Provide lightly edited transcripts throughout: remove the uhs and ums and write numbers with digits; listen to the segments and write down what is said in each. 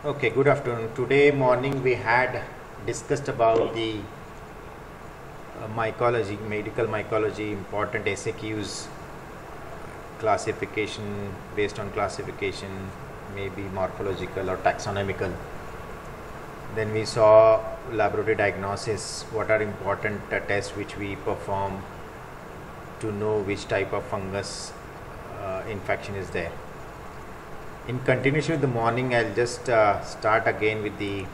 Okay, good afternoon. Today morning we had discussed about the mycology, medical mycology, important SAQs, classification based on classification, maybe morphological or taxonomical. Then we saw laboratory diagnosis, what are important tests which we perform to know which type of fungus infection is there. In continuation with the morning, I'll just start again with the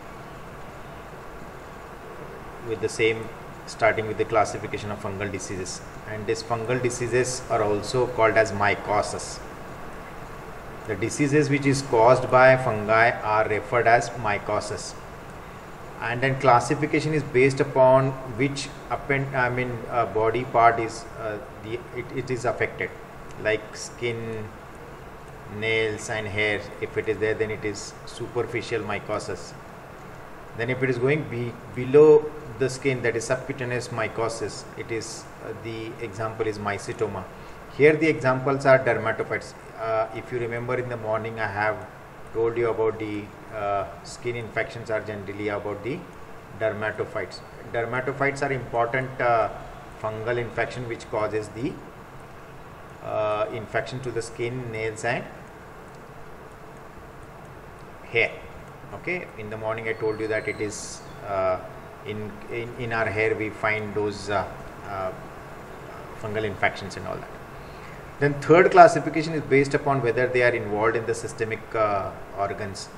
same, starting with the classification of fungal diseases. And these fungal diseases are also called as mycosis. The diseases which is caused by fungi are referred as mycosis. And then classification is based upon which body part is it is affected, like skin, nails and hair. If it is there, then it is superficial mycosis. Then if it is going below the skin, that is subcutaneous mycosis, it is the example is mycetoma. Here the examples are dermatophytes. If you remember, in the morning I have told you about the skin infections are generally about the dermatophytes. Dermatophytes are important fungal infection which causes the infection to the skin, nails and hair. Okay, in the morning I told you that it is in our hair we find those fungal infections and all that. Then third classification is based upon whether they are involved in the systemic organs.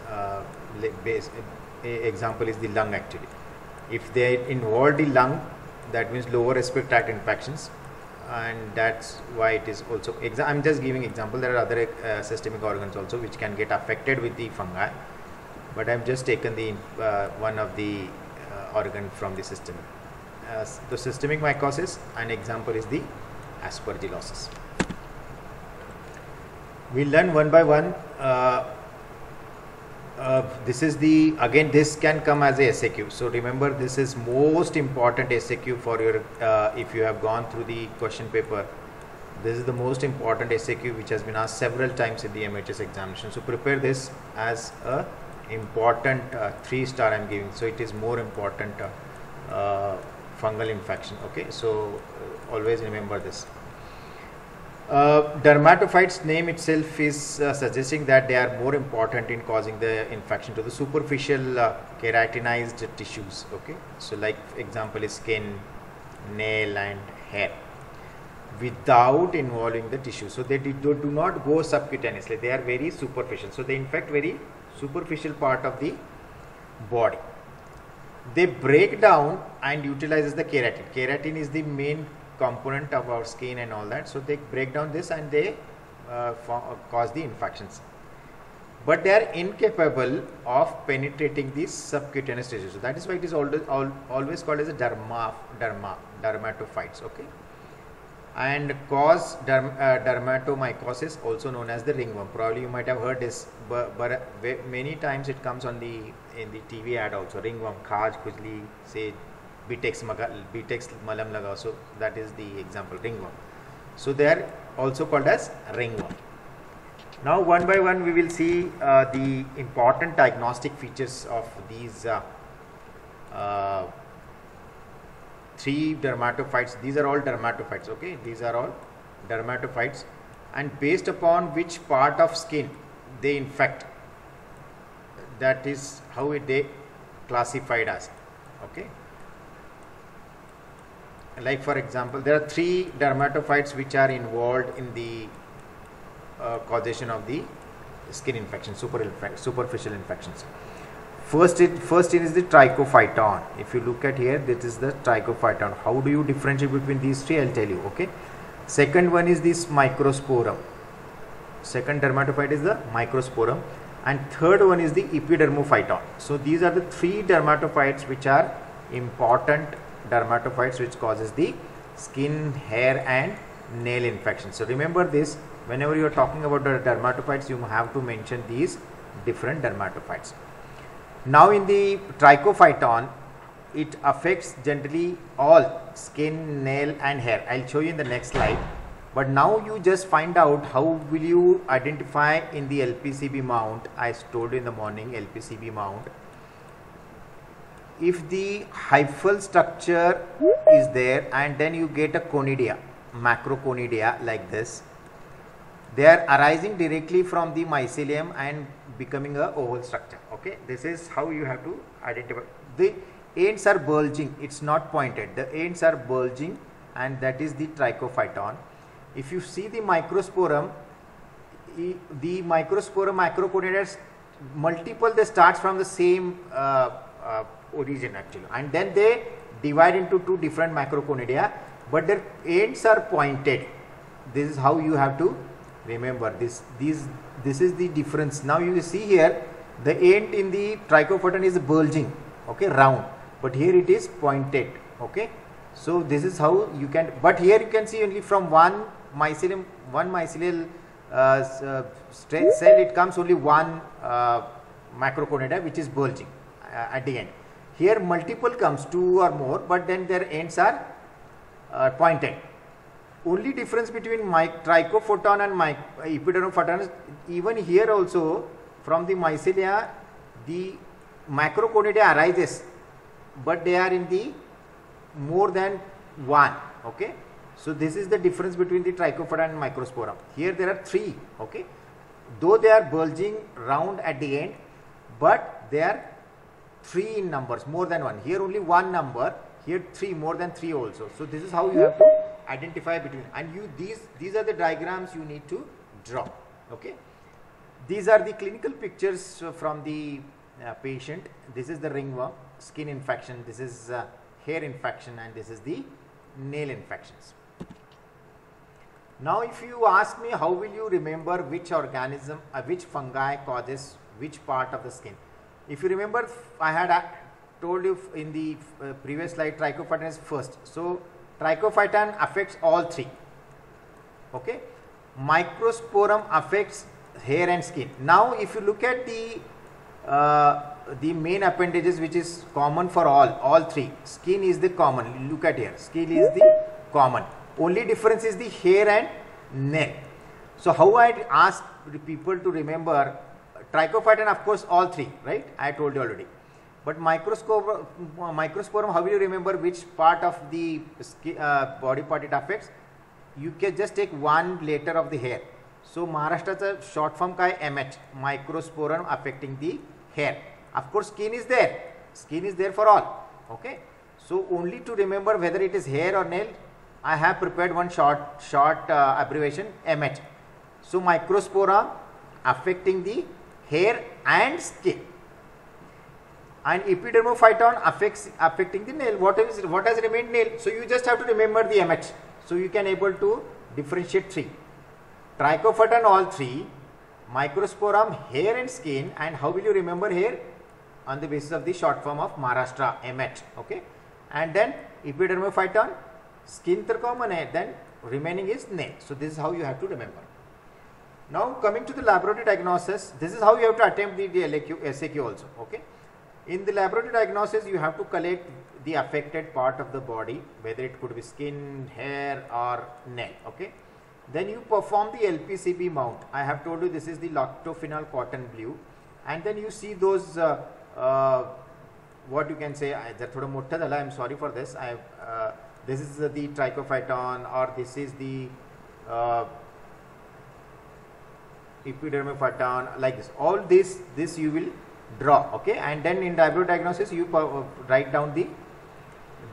Example is the lung actually. If they involve the lung, that means lower respiratory tract infections, and that's why it is also I'm just giving example. There are other systemic organs also which can get affected with the fungi, but I've just taken the one of the organ from the system. The systemic mycosis, an example is the aspergillosis. We'll learn one by one. This is the, again this can come as a SAQ. So remember, this is most important SAQ for your if you have gone through the question paper. This is the most important SAQ which has been asked several times in the MHS examination. So prepare this as a important 3-star I'm giving. So it is more important fungal infection. Okay, so always remember this. Dermatophytes name itself is suggesting that they are more important in causing the infection to the superficial keratinized tissues. Okay, so like example is skin, nail and hair, without involving the tissue. So they do not go subcutaneously, they are very superficial. So they infect very superficial part of the body. They break down and utilizes the keratin. Keratin is the main component of our skin and all that. So they break down this and they cause the infections, but they are incapable of penetrating these subcutaneous tissues. So that is why it is always called as a dermatophytes. Okay, and cause dermatomycosis, also known as the ringworm. Probably you might have heard this, but many times it comes on in the TV ad also. Ringworm, khaj, khujli, say Bitex malam laga. So that is the example, ringworm. So they are also called as ringworm. Now one by one we will see the important diagnostic features of these 3 dermatophytes. These are all dermatophytes. Okay, these are all dermatophytes, and based upon which part of skin they infect, that is how they classified as. Okay, like for example, there are 3 dermatophytes which are involved in the causation of the skin infection, superficial infections. First is the trichophyton. If you look at here, this is the trichophyton. How do you differentiate between these 3? I'll tell you. Okay, second one is this microsporum. Second dermatophyte is the microsporum, and third one is the epidermophyton. So these are the 3 dermatophytes which are important dermatophytes which causes the skin, hair and nail infection. So remember this, whenever you are talking about the dermatophytes, you have to mention these different dermatophytes. Now in the trichophyton, it affects generally all skin, nail and hair. I'll show you in the next slide. But now you just find out how will you identify in the LPCB mount. I told you in the morning, LPCB mount, if the hyphal structure is there and then you get a conidia, macroconidia like this, they are arising directly from the mycelium and becoming a oval structure. Okay, this is how you have to identify. The ends are bulging, it's not pointed, the ends are bulging, and that is the trichophyton. If you see the microsporum, the microsporum macroconidia multiple, they start from the same origin actually, and then they divide into two different macroconidia, but their ends are pointed. This is how you have to remember this. This is the difference. Now you see here the end in the trichophyton is bulging, okay, round, but here it is pointed. Okay, so this is how you can, but here you can see only from one mycelium, one mycelial cell, it comes only one macroconidia which is bulging at the end. Here multiple comes, two or more, but then their ends are pointed. Only difference between trichophyton and epidermophyton is, even here also from the mycelia the macroconidia arises, but they are in the more than one. Okay, so this is the difference between the trichophyton and microsporum. Here there are three. Okay, though they are bulging round at the end, but they are three in numbers, more than one. Here only one number, here three, more than three also. So this is how you have to identify between, and you these are the diagrams you need to draw. Okay, these are the clinical pictures from the patient. This is the ringworm, skin infection, this is hair infection, and this is the nail infections. Now if you ask me how will you remember which organism, which fungi causes which part of the skin, if you remember, I had told you in the previous slide, trichophyton is first. So trichophyton affects all three. Okay, microsporum affects hair and skin. Now if you look at the main appendages which is common for all three, skin is the common. Look at here, skin is the common, only difference is the hair and nail. So how I ask people to remember trichophyton, of course all three, right, I told you already. But microsporum, how will you remember which part of the body part it affects? You can just take one letter of the hair. So Maharashtra's short form ka hai MH, microsporum affecting the hair. Of course skin is there for all. Okay, so only to remember whether it is hair or nail, I have prepared one short abbreviation, MH. So microspora affecting the hair and skin, and epidermophyton affecting the nail. What has remained? Nail. So you just have to remember the MH. So you can able to differentiate three. Trichophyton all three, microsporum hair and skin, and how will you remember hair? On the basis of the short form of Maharashtra, MH. Okay, and then epidermophyton, skin is common, then remaining is nail. So this is how you have to remember. Now coming to the laboratory diagnosis, this is how you have to attempt the SAQ also. Okay, in the laboratory diagnosis you have to collect the affected part of the body, whether it could be skin, hair or nail. Okay, then you perform the LPCB mount. I have told you this is the lactophenol cotton blue, and then you see those what you can say, I am sorry for this. This is the trichophyton, or this is the epidermophyton, like this. All this you will draw. Okay, and then in laboratory diagnosis you write down the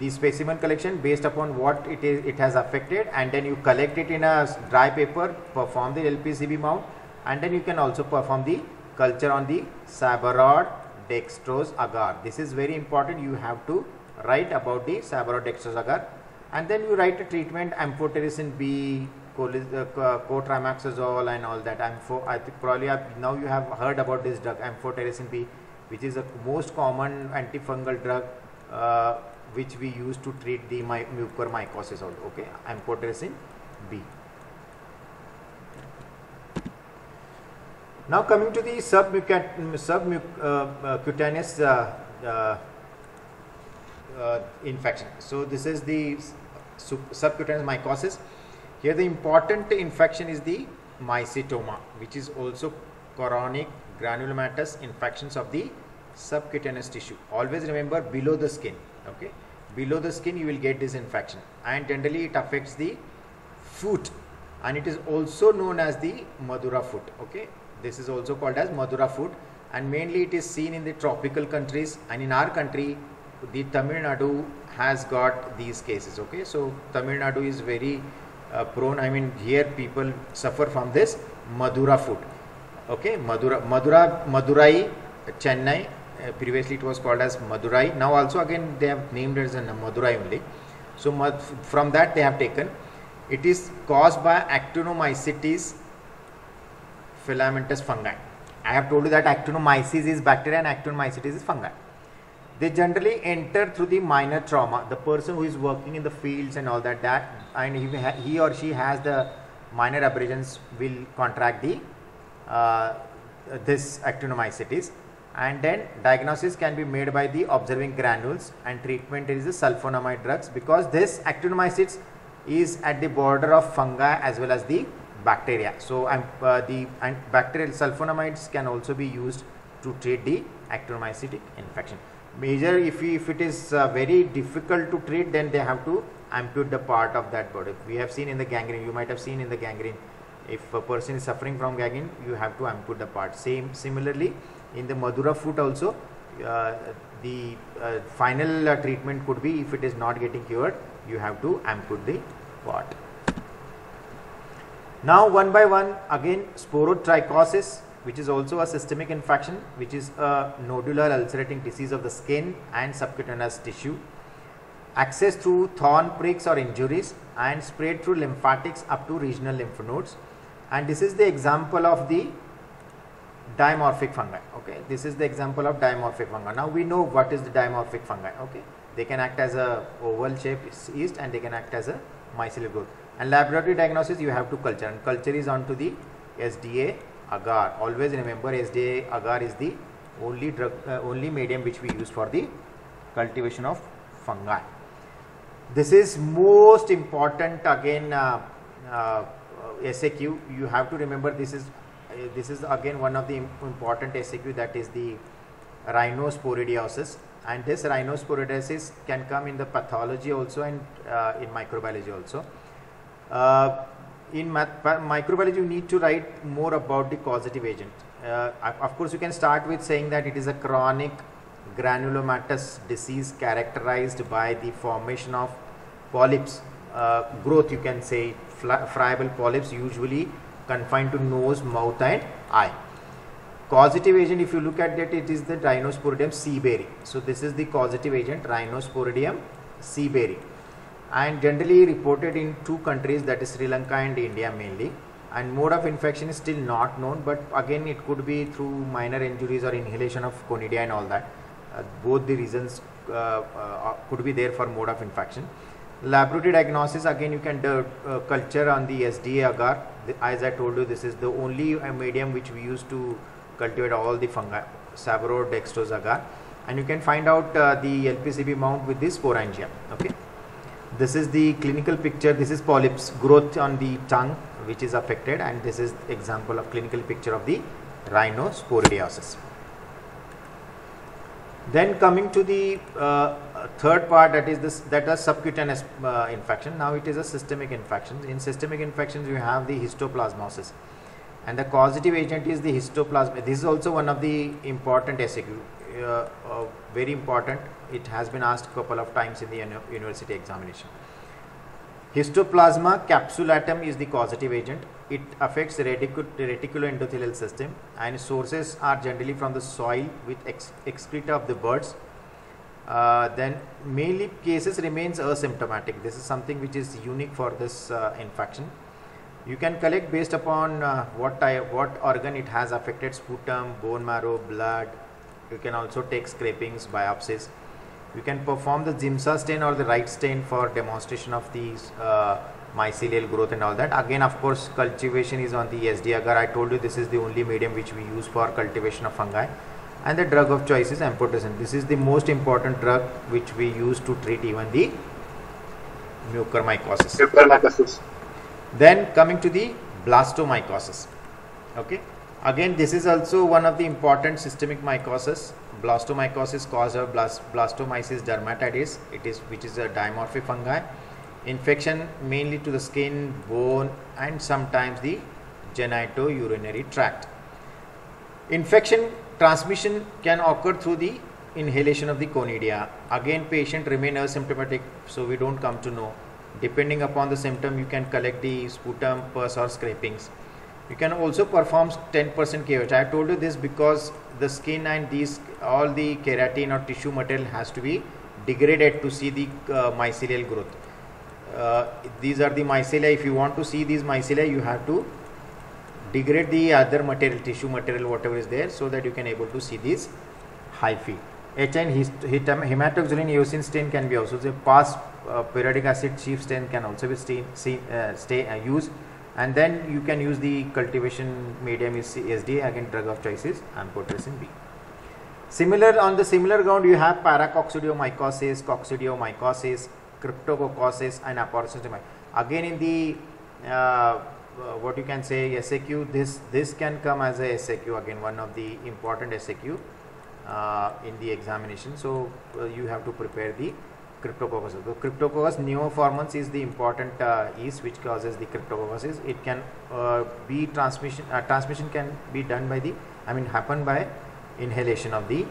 specimen collection based upon what it has affected, and then you collect it in a dry paper, perform the LPCB mount, and then you can also perform the culture on the Sabouraud dextrose agar. This is very important. You have to write about the Sabouraud dextrose agar, and then you write a treatment, amphotericin B, cotrimoxazole and all that. I think probably now you have heard about this drug, amphotericin B, which is the most common antifungal drug which we use to treat the mucormycosis also. Okay, amphotericin B. Now coming to the subcutaneous infection. So this is the subcutaneous mycosis. Here the important infection is the mycetoma, which is also chronic granulomatous infections of the subcutaneous tissue. Always remember below the skin, okay? Below the skin you will get this infection, and generally it affects the foot, and it is also known as the Madura foot, okay? This is also called as Madura foot, and mainly it is seen in the tropical countries, and in our country the Tamil Nadu has got these cases, okay? So Tamil Nadu is very prone, I mean here people suffer from this Madura foot, okay? Madurai, Chennai, previously it was called as Madurai, now also again they have named it as a Madurai only. So from that they have taken, it is caused by Actinomycetes filamentous fungi. I have told you that Actinomyces is bacteria and Actinomycetes is fungi. They generally enter through the minor trauma. The person who is working in the fields and all that, and he or she has the minor abrasions will contract the this Actinomycetes, and then diagnosis can be made by the observing granules, and treatment is the sulfonamide drugs, because this Actinomycetes is at the border of fungi as well as the bacteria. So the bacterial sulfonamides can also be used to treat the actinomycetic infection. Major, if it is very difficult to treat, then they have to amputate the part of that body. We have seen in the gangrene, you might have seen in the gangrene, if a person is suffering from gangrene, you have to amputate the part. Similarly in the Madura foot also, the final treatment could be, if it is not getting cured, you have to amputate the part. Now one by one, again sporotrichosis, which is also a systemic infection, which is a nodular ulcerating disease of the skin and subcutaneous tissue, access through thorn pricks or injuries, and spread through lymphatics up to regional lymph nodes. And this is the example of the dimorphic fungi, okay? This is the example of dimorphic fungi. Now we know what is the dimorphic fungi, okay? They can act as a oval shaped yeast, and they can act as a mycelial growth. And laboratory diagnosis, you have to culture, and culture is onto the SDA agar. Always remember, SDA agar is the only medium which we use for the cultivation of fungi. This is most important again, SAQ. You have to remember, this is again one of the important SAQ, that is the rhinosporidiosis. And this rhinosporidiosis can come in the pathology also, and in microbiology also. In microbiology, you need to write more about the causative agent. Of course, you can start with saying that it is a chronic granulomatous disease characterized by the formation of polyps, growth, you can say friable polyps, usually confined to nose, mouth and eye. Causative agent, if you look at that, it is the Rhinosporidium seabury. So this is the causative agent, Rhinosporidium seabury, and generally reported in two countries, that is Sri Lanka and India mainly. And mode of infection is still not known, but again it could be through minor injuries or inhalation of conidia and all that. Both the reasons could be there for mode of infection. Laboratory diagnosis, again you can culture on the SDA agar. As I told you, this is the only medium which we use to cultivate all the fungi, Saborodextrose agar. And you can find out the LPCB mount with this sporangium, okay. This is the clinical picture. This is polyps growth on the tongue which is affected, and this is example of clinical picture of the rhinosporidiosis. Then coming to the third part, that is subcutaneous infection. Now it is a systemic infection. In systemic infections, you have the histoplasmosis, and the causative agent is the histoplasma. This is also one of the important SAQ, very important. It has been asked a couple of times in the university examination. Histoplasma capsulatum is the causative agent. It affects the reticuloendothelial system, and sources are generally from the soil with excreta of the birds. Then mainly cases remains asymptomatic. This is something which is unique for this infection. You can collect based upon what organ it has affected: sputum, bone marrow, blood. You can also take scrapings, biopsies. You can perform the Zimsa stain or the right stain for demonstration of these mycelial growth and all that. Again, of course, cultivation is on the SDA agar. I told you this is the only medium which we use for cultivation of fungi. And the drug of choice is amphotericin. This is the most important drug which we use to treat even the mucormycosis. Then coming to the blastomycosis. Okay, again this is also one of the important systemic mycosis. Blastomycosis caused by Blastomyces dermatitis, which is a dimorphic fungi. Infection mainly to the skin, bone, and sometimes the genitourinary tract. Infection transmission can occur through the inhalation of the conidia. Again, patient remain asymptomatic, so we don't come to know. Depending upon the symptom, you can collect the sputum, pus, or scrapings. You can also perform 10% KOH. I told you this because the skin and all the keratin or tissue material has to be degraded to see the mycelial growth. These are the mycelia. If you want to see these mycelia, you have to degrade the other material, tissue material, whatever is there, so that you can able to see these hyphae. Hematoxylin eosin stain can be also past periodic acid chief stain can also be used, and then you can use the cultivation medium is SDA. Again, drug of choice is amphotericin B. On the similar ground, you have paracoccidiomycosis, coccidiomycosis, cryptococcosis, and aporocystis. Again, in the what you can say SAQ, this can come as a SAQ, again one of the important SAQ in the examination. So you have to prepare the cryptococcus. So Cryptococcus neoformans is the important yeast which causes the cryptococcosis. It can be transmission can be done by happen by inhalation of the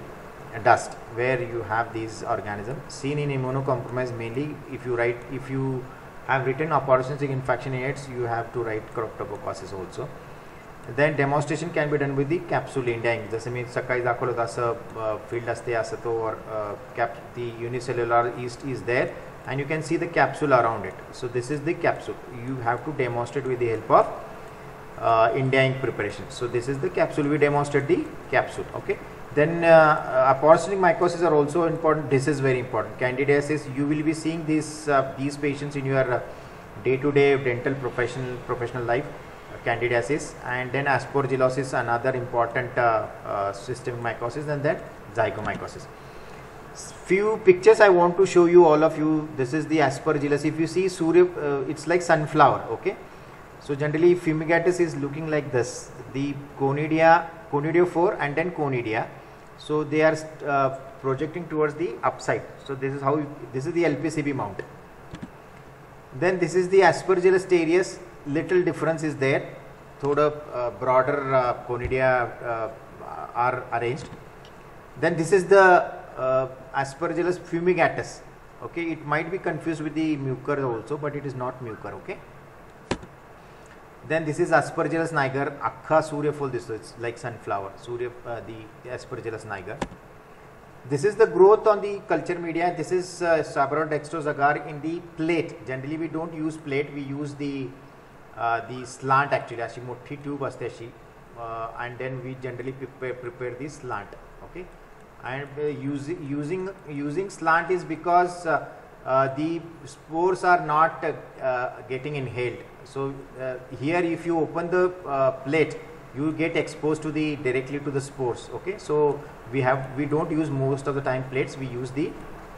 dust, where you have these organisms seen in immunocompromised. Mainly if you have written opportunistic infection in AIDS, you have to write cryptococcosis also. Then demonstration can be done with the capsule indang. जसे मी सकाळी दाखवलं होतं असं field असते असं तो or the unicellular yeast is there and you can see the capsule around it. So this is the capsule. You have to demonstrate with the help of indang preparation. So this is the capsule. We demonstrate the capsule. Okay. Then opportunistic mycosis are also important. This is very important. Candidiasis, you will be seeing these patients in your day-to-day dental professional life. Candidiasis, and then aspergillosis, another important systemic mycosis, and then zygomycosis. Few pictures I want to show you, all of you. This is the aspergillus. If you see it's like sunflower. Okay, so generally fumigatus is looking like this. The conidiophore and then conidia. So they are projecting towards the upside. So this is the LPCB mount. Then this is the aspergillus terreus. Little difference is there. Thoda broader conidia are arranged. Then this is the aspergillus fumigatus. Okay, it might be confused with the mucor also, but it is not mucor. Okay. Then this is aspergillus niger. Akka suryaful. This is like sunflower. The aspergillus niger. This is the growth on the culture media. This is Saborodextrose agar in the plate. Generally, we don't use plate. We use the slant actually. Ashi mothi tube aste ashi, and then we generally prepare the slant. Okay, and using slant is because the spores are not getting inhaled. So here, if you open the plate, you get exposed to directly to the spores. Okay, so we don't use most of the time plates. We use the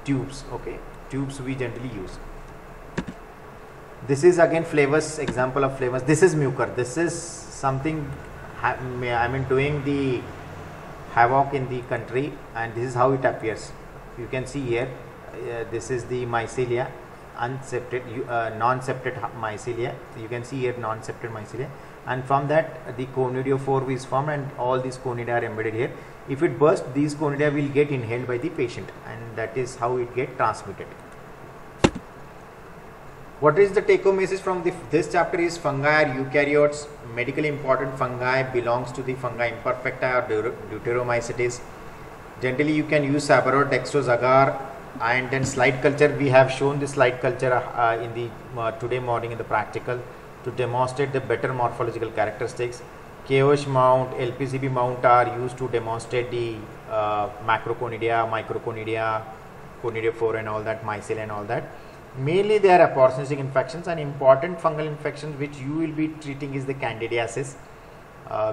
tubes. Okay, tubes we generally use. This is again flavus, example of flavus. This is mucor. This is something doing the havoc in the country, and this is how it appears. You can see here. This is the mycelia, unsepted, non-septed mycelia. You can see here non-septed mycelia, and from that the conidiophore is formed, and all these conidia are embedded here. If it bursts, these conidia will get inhaled by the patient, and that is how it get transmitted. What is the take-home message from this chapter is fungi are eukaryotes. Medically important fungi belongs to the fungi imperfecta or Deuteromycetes. Generally, you can use Saborodextrose agar, and then slide culture. We have shown the slide culture in the today morning in the practical to demonstrate the better morphological characteristics. KOH mount, LPCB mount are used to demonstrate the macroconidia, microconidia, conidiophore and all that, mycelia and all that. Mainly they are opportunistic infections, and important fungal infections which you will be treating is the candidiasis,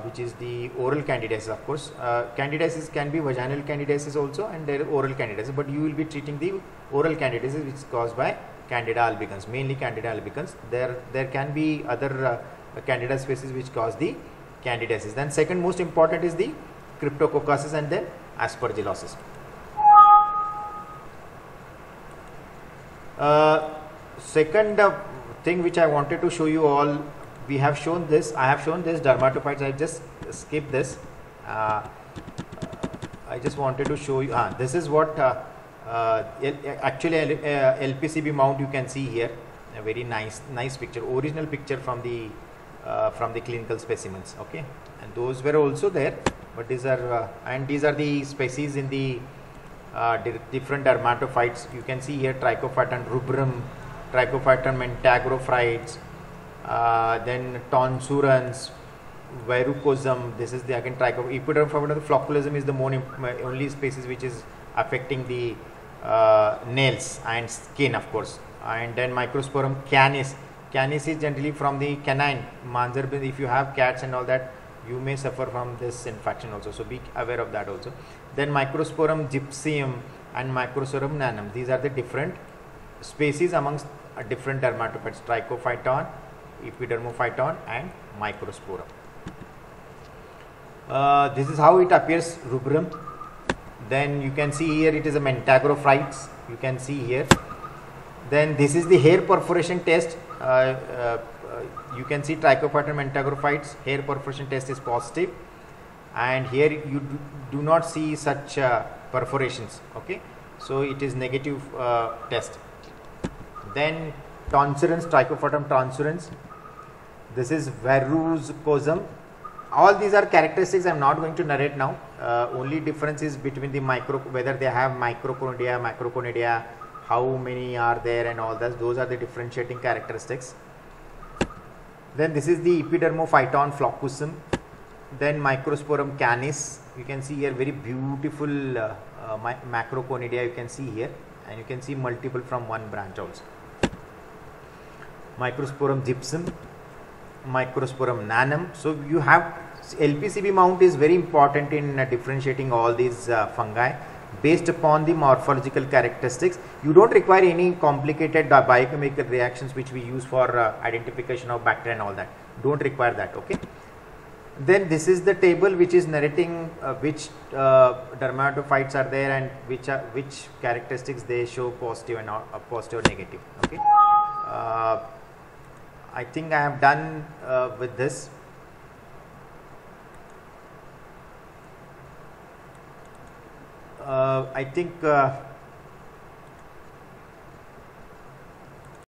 which is the oral candidiasis. Of course, candidiasis can be vaginal candidiasis also, and there is oral candidiasis, but you will be treating the oral candidiasis which is caused by Candida albicans, mainly Candida albicans. There can be other Candida species which cause the candidiasis. Then second most important is the Cryptococcosis and then Aspergillosis. Second thing which I wanted to show you all, we have shown this. I have shown this dermatophytes. I just skip this. I just wanted to show you. This is what actually LPCB mount you can see here. A very nice picture, original picture from the clinical specimens. Okay, and those were also there, but these are and these are the species in the different dermatophytes. You can see here Trichophyton rubrum, Trichophyton mentagrophytes, then Tonsurans, Verrucosum. This is the again Epidermophyton flocculosum is the only species which is affecting the nails and skin, of course. And then Microsporum canis. Canis is generally from the canine Manzar. If you have cats and all that, you may suffer from this infection also, so be aware of that also. Then Microsporum gypsum and Microsporum nanum. These are the different species amongst different dermatophytes: Trichophyton, Epidermophyton and Microsporum. This is how it appears, rubrum. Then you can see here it is a mentagrophytes. You can see here. Then this is the hair perforation test. You can see Trichophyton mentagrophytes, hair perforation test is positive, and here you do not see such perforations. Okay, so it is negative test. Then Tonsurans, Trichophyton tonsurans. This is Verrucosum. All these are characteristics I am not going to narrate now. Only difference is between the whether they have microconidia, macroconidia, how many are there and all that. Those are the differentiating characteristics. Then this is the Epidermophyton floccusum. Then Microsporum canis. You can see here very beautiful macroconidia you can see here, and you can see multiple from one branch also. Microsporum gypsum, Microsporum nanum. So you have LPCB mount is very important in differentiating all these fungi based upon the morphological characteristics. You don't require any complicated biochemical reactions which we use for identification of bacteria and all that. Don't require that. Okay. Then this is the table which is narrating which dermatophytes are there and which characteristics they show positive and positive or negative. Okay. I think I have done with this. I think